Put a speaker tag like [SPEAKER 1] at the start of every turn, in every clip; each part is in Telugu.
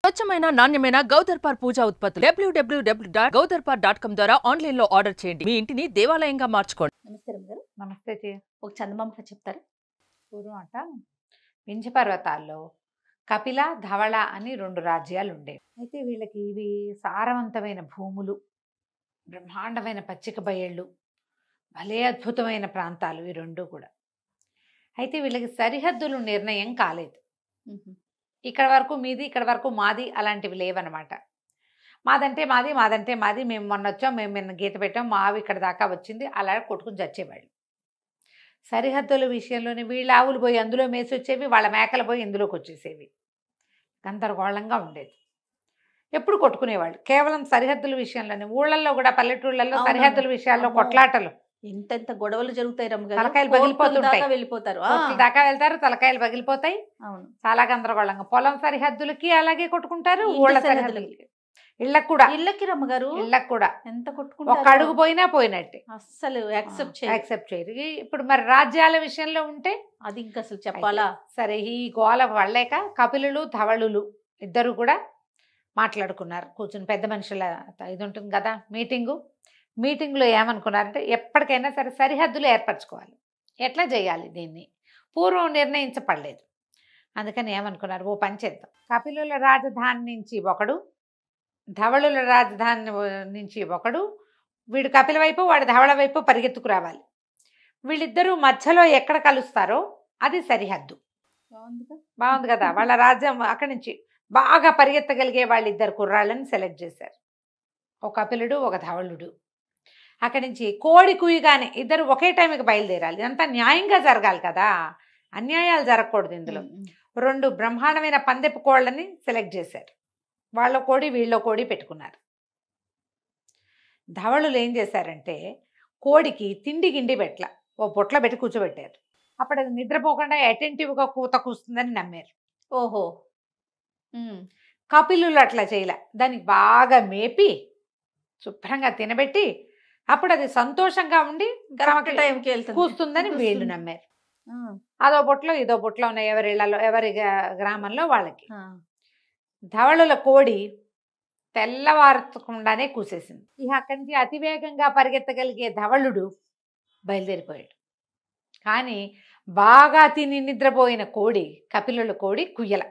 [SPEAKER 1] స్వచ్ఛమైన నాణ్యమైన గౌదర్పార్ పూజా ఉత్పత్తులు www.gaudarpar.com ద్వారా ఆన్లైన్ లో ఆర్డర్ చేయండి. మీ ఇంటిని దేవాలయంగా మార్చుకోండి.
[SPEAKER 2] నమస్తే రమ్మగారు.
[SPEAKER 3] నమస్తే
[SPEAKER 2] ఒక చందమామ కథ చెప్తారా?
[SPEAKER 3] పూర్వం అట వింధ్య పర్వతాల్లో కపిల ధవళ అని 2 రాజ్యాలు ఉండేవి. అయితే వీళ్ళకి ఇవి సారవంతమైన భూములు, బ్రహ్మాండమైన పచ్చిక బయళ్ళు, భలే అద్భుతమైన ప్రాంతాలు ఈ 2 కూడా. అయితే వీళ్ళకి సరిహద్దులు నిర్ణయం కాలేదు. ఇక్కడ వరకు మీది, ఇక్కడ వరకు మాది అలాంటివి లేవన్నమాట. మాదంటే మాది, మాదంటే మాది, మేము మొన్న వచ్చాం, మేము నిన్న గీత పెట్టాం, మావి ఇక్కడ దాకా వచ్చింది, అలా కొట్టుకుని చచ్చేవాళ్ళు. సరిహద్దుల విషయంలోనే వీళ్ళ ఆవులు పోయి అందులో మేసి వచ్చేవి, వాళ్ళ మేకలు పోయి ఇందులోకి వచ్చేసేవి. గందరగోళంగా ఉండేది. ఎప్పుడు కొట్టుకునేవాళ్ళు కేవలం సరిహద్దుల విషయంలోనే. ఊళ్ళల్లో కూడా, పల్లెటూళ్ళల్లో సరిహద్దుల విషయాల్లో కొట్లాటలు,
[SPEAKER 2] ఎంత గొడవలు జరుగుతాయి రమ్మగారు.
[SPEAKER 3] తలకాయలు పగిలిపోతుంటాయి.
[SPEAKER 2] వెళ్ళిపోతారు,
[SPEAKER 3] దాకా వెళ్తారు, తలకాయలు పగిలిపోతాయి.
[SPEAKER 2] అవును,
[SPEAKER 3] చాలా గందరగోళంగా. పొలం సరిహద్దులకి అలాగే కొట్టుకుంటారు, ఊళ్ళ సరిహద్దులకి, ఇళ్ళకి కూడా.
[SPEAKER 2] ఇళ్ళకి రమ్మగారు
[SPEAKER 3] ఇళ్ళకి కూడా
[SPEAKER 2] ఎంత
[SPEAKER 3] ఒక
[SPEAKER 2] కొట్టుకుంటారు.
[SPEAKER 3] అడుగు పోయినా పోయినట్టే,
[SPEAKER 2] అస్సలు యాక్సెప్ట్
[SPEAKER 3] చేయరు. ఇప్పుడు మరి రాజ్యాల విషయంలో ఉంటే
[SPEAKER 2] అది ఇంకా అసలు చెప్పాలా?
[SPEAKER 3] సరే, ఈ గోల పడలేక కపిలులు ధవళులు ఇద్దరు కూడా మాట్లాడుకున్నారు. కూర్చుని పెద్ద మనుషుల ఇది ఉంటుంది కదా మీటింగ్లో ఏమనుకున్నారంటే, ఎప్పటికైనా సరే సరిహద్దులు ఏర్పరచుకోవాలి. ఎట్లా చేయాలి దీన్ని పూర్వం నిర్ణయించపడలేదు. అందుకని ఏమనుకున్నారు, ఓ పని చేద్దాం. కపిలుల రాజధాని నుంచి ఒకడు, ధవళుల రాజధాని నుంచి ఒకడు, వీడు కపిల వైపు, వాడు ధవళ వైపు పరిగెత్తుకు రావాలి. వీళ్ళిద్దరూ మధ్యలో ఎక్కడ కలుస్తారో అది సరిహద్దు. బాగుంది కదా. వాళ్ళ రాజ్యం అక్కడి నుంచి బాగా పరిగెత్తగలిగే వాళ్ళిద్దరు కుర్రాళ్ళని సెలెక్ట్ చేశారు. ఒక కపిలుడు, ఒక ధవళుడు. అక్కడి నుంచి కోడి కుయ్యగానే ఇద్దరు ఒకే టైంకి బయలుదేరాలి. ఇదంతా న్యాయంగా జరగాలి కదా, అన్యాయాలు జరగకూడదు ఇందులో. 2 బ్రహ్మాండమైన పందెపు కోళ్ళని సెలెక్ట్ చేశారు. వాళ్ళ కోడి వీళ్ళ కోడి పెట్టుకున్నారు. ధవళులు ఏం చేశారంటే, కోడికి తిండి గిండి పెట్ల, ఓ పొట్ల పెట్టి కూర్చోబెట్టారు. అప్పుడు అది నిద్రపోకుండా అటెంటివ్గా కూత కూస్తుందని నమ్మారు.
[SPEAKER 2] ఓహో.
[SPEAKER 3] కపిలులు అట్లా చేయలే, దానికి బాగా మేపి శుభ్రంగా తినబెట్టి అప్పుడు అది సంతోషంగా ఉండి
[SPEAKER 2] టైంకి వెళ్తుంది,
[SPEAKER 3] కూస్తుందని వీళ్ళు నమ్మారు. అదో బొట్లో ఇదో బొట్లో ఉన్నాయి, ఎవరి ఇళ్లలో, ఎవరి గ్రామంలో వాళ్ళకి. ధవళుల కోడి తెల్లవారకుండానే కూసేసింది. ఇక అక్కడి నుంచి అతివేగంగా పరిగెత్తగలిగే ధవళుడు బయలుదేరిపోయాడు. కానీ బాగా తిని నిద్రపోయిన కోడి, కపిలుల కోడి కుయ్యల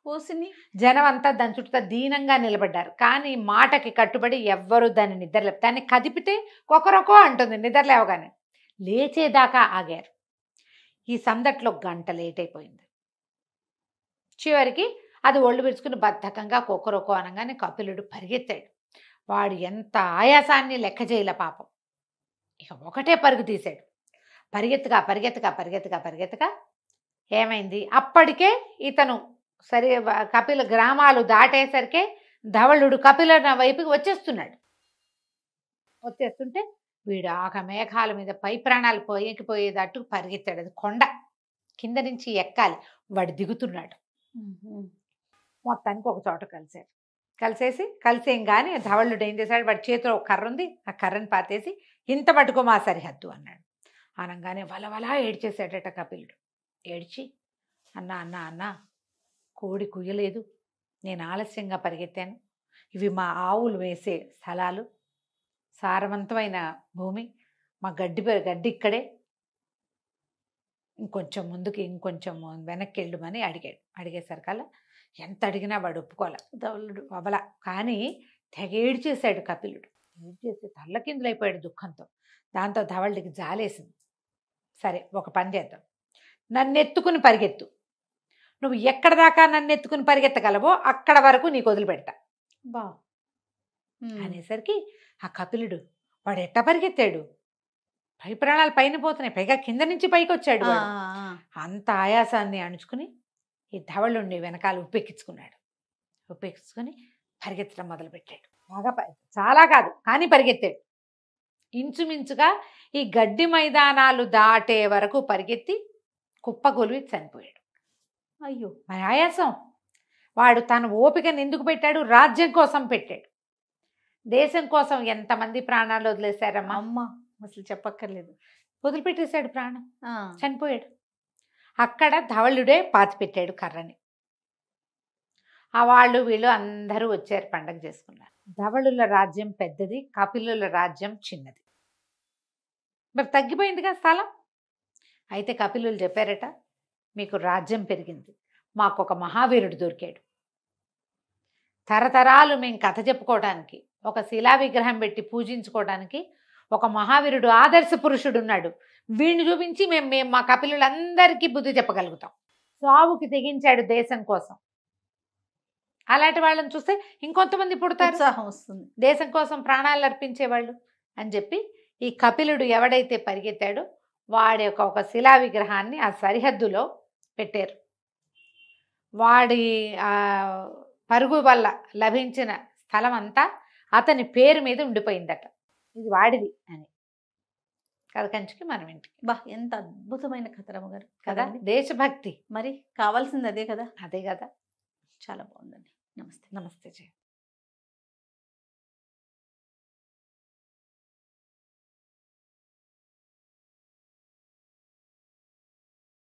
[SPEAKER 2] కూసిని.
[SPEAKER 3] జనం అంతా దాని చుట్టూ దీనంగా నిలబడ్డారు. కానీ మాటకి కట్టుబడి ఎవ్వరూ దాన్ని నిద్రలే, దాన్ని కదిపితే కొకరొకో అంటుంది నిద్రలేవగానే. లేచేదాకా ఆగారు. ఈ సందట్లో గంట లేట్ అయిపోయింది. చివరికి అది ఒళ్ళు విరుచుకుని బద్ధకంగా కొకరొకో అనగానే కపిలుడు పరిగెత్తాడు. వాడు ఎంత ఆయాసాన్ని లెక్క చేయలే పాపం. ఇక ఒకటే పరుగు తీశాడు. పరిగెత్తగా ఏమైంది, అప్పటికే ఇతను కపిల గ్రామాలు దాటేసరికే ధవళుడు కపిల వైపుకి వచ్చేస్తుంటే వీడు ఆక మేఘాల మీద పై ప్రాణాలు పోయేదట్టు పరిగెత్తాడు. అది కొండ కింద నుంచి ఎక్కాలి, వాడు దిగుతున్నాడు. మొత్తానికి ఒక చోట కలిసేం కానీ ధవళుడు ఏం చేశాడు, వాడి చేతిలో ఒక కర్ర ఉంది, ఆ కర్రని పాతేసి ఇంత పట్టుకో మా సరిహద్దు అన్నాడు. అనగానే వలవలా ఏడ్చేశాడట కపిలుడు. ఏడ్చి అన్నా కోడి కుయ్యలేదు, నేను ఆలస్యంగా పరిగెత్తాను, ఇవి మా ఆవులు వేసే స్థలాలు, సారవంతమైన భూమి, మా గడ్డి ఇక్కడే, ఇంకొంచెం ముందుకి ఇంకొంచెం వెనక్కి వెళ్ళమని అడిగేసరికల్లా ఎంత అడిగినా వాడు ఒప్పుకోలే. ధవళుడు వబల కానీ తెగ ఏడ్చేశాడు కపిలుడు. ఏడ్చేసి తల్లకిందులైపోయాడు దుఃఖంతో. దాంతో ధవళుడికి జాలేసింది. సరే, ఒక పని చేద్దాం, నన్ను ఎత్తుకుని పరిగెత్తు, నువ్వు ఎక్కడ దాకా నన్ను ఎత్తుకుని పరిగెత్తగలవో అక్కడ వరకు నీకు వదిలిపెడతా అనేసరికి ఆ కపిలుడు వాడు ఎట్ట పరిగెత్తాడు, పై ప్రాణాలు పైన పోతున్నాయి, పైగా కింద నుంచి పైకి వచ్చాడు. అంత ఆయాసాన్ని అణుచుకుని ఈ ధవళుడిని వెనకాల ఉప్పెక్కించుకొని పరిగెత్తడం మొదలుపెట్టాడు. బాగా చాలా కాదు కానీ పరిగెత్తాడు. ఇంచుమించుగా ఈ గడ్డి మైదానాలు దాటే వరకు పరిగెత్తి కుప్పగొలివి చనిపోయాడు.
[SPEAKER 2] అయ్యో,
[SPEAKER 3] మరి ఆయాసం. వాడు తన ఓపికను ఎందుకు పెట్టాడు, రాజ్యం కోసం పెట్టాడు. దేశం కోసం ఎంతమంది ప్రాణాలు వదిలేశారమ్మా.
[SPEAKER 2] అమ్మ అసలు చెప్పక్కర్లేదు.
[SPEAKER 3] వదిలిపెట్టేశాడు ప్రాణం, చనిపోయాడు. అక్కడ ధవళుడే పాతిపెట్టాడు కర్రని. ఆ వాళ్ళు వీళ్ళు అందరూ వచ్చారు, పండగ చేసుకున్నారు. ధవళుల రాజ్యం పెద్దది, కపిలుల రాజ్యం చిన్నది. మరి తగ్గిపోయిందిగా స్థలం. అయితే కపిలులు చెప్పారట, మీకు రాజ్యం పెరిగింది, మాకు ఒక మహావీరుడు దొరికాడు. తరతరాలు మేము కథ చెప్పుకోవడానికి, ఒక శిలా విగ్రహం పెట్టి పూజించుకోవడానికి ఒక మహావీరుడు, ఆదర్శ పురుషుడు ఉన్నాడు. వీడిని చూపించి మేము మా కపిలులందరికీ బుద్ధి చెప్పగలుగుతాం. సావుకి తెగించాడు దేశం కోసం. అలాంటి వాళ్ళని చూస్తే ఇంకొంతమంది పుడతారు,
[SPEAKER 2] ఉత్సాహం వస్తుంది.
[SPEAKER 3] దేశం కోసం ప్రాణాలు అర్పించేవాళ్ళు అని చెప్పి ఈ కపిలుడు ఎవడైతే పరిగెత్తాడో వాడి ఒక శిలా విగ్రహాన్ని ఆ సరిహద్దులో పెట్టారు. వాడి పరుగు వల్ల లభించిన స్థలం అంతా అతని పేరు మీద ఉండిపోయిందట, ఇది వాడిది అని. కథ కంచికి మనం ఇంటికి.
[SPEAKER 2] బా, ఎంత అద్భుతమైన కథ రమ్మగారు
[SPEAKER 3] కదా,
[SPEAKER 2] కదండి.
[SPEAKER 3] దేశభక్తి.
[SPEAKER 2] మరి కావాల్సింది అదే కదా.
[SPEAKER 3] అదే కదా.
[SPEAKER 2] చాలా బాగుందండి. నమస్తే.
[SPEAKER 3] నమస్తే జయ.